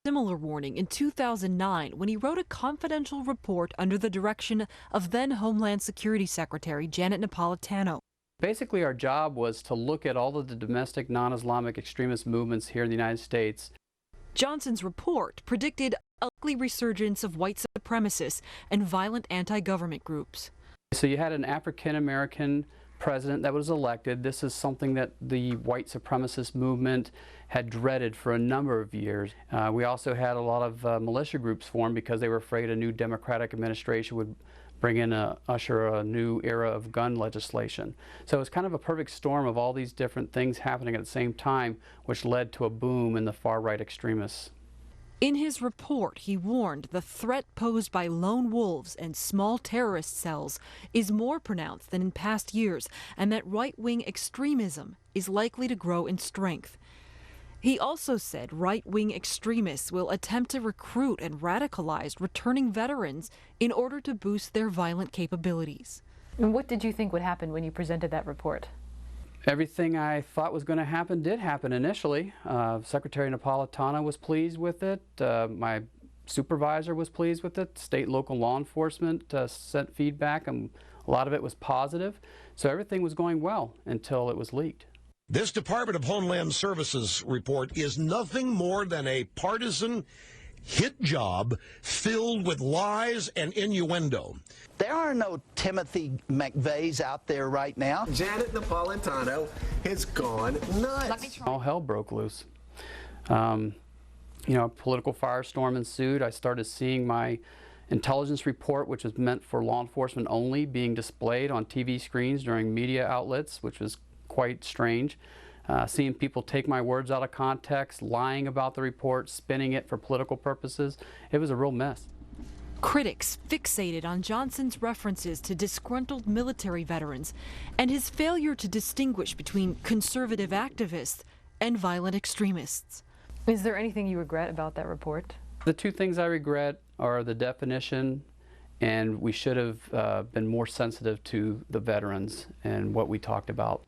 similar warning in 2009 when he wrote a confidential report under the direction of then Homeland Security Secretary Janet Napolitano. Basically, our job was to look at all of the domestic non-Islamic extremist movements here in the United States. Johnson's report predicted a likely resurgence of white supremacists and violent anti-government groups. So you had an African-American president that was elected. This is something that the white supremacist movement had dreaded for a number of years. We also had a lot of militia groups formed because they were afraid a new Democratic administration would bring in usher a new era of gun legislation. So it's kind of a perfect storm of all these different things happening at the same time, which led to a boom in the far-right extremists. In his report, he warned the threat posed by lone wolves and small terrorist cells is more pronounced than in past years, and that right-wing extremism is likely to grow in strength. He also said right-wing extremists will attempt to recruit and radicalize returning veterans in order to boost their violent capabilities. And what did you think would happen when you presented that report? Everything I thought was going to happen did happen initially. Secretary Napolitano was pleased with it. My supervisor was pleased with it. State, local law enforcement sent feedback, and a lot of it was positive. So everything was going well until it was leaked. This Department of Homeland Services report is nothing more than a partisan hit job filled with lies and innuendo. There are no Timothy McVeighs out there right now. Janet Napolitano has gone nuts. All hell broke loose. You know, a political firestorm ensued. I started seeing my intelligence report, which was meant for law enforcement only, being displayed on TV screens during media outlets, which was quite strange. Seeing people take my words out of context, lying about the report, spinning it for political purposes. It was a real mess. Critics fixated on Johnson's references to disgruntled military veterans and his failure to distinguish between conservative activists and violent extremists. Is there anything you regret about that report? The two things I regret are the definition, and we should have been more sensitive to the veterans and what we talked about.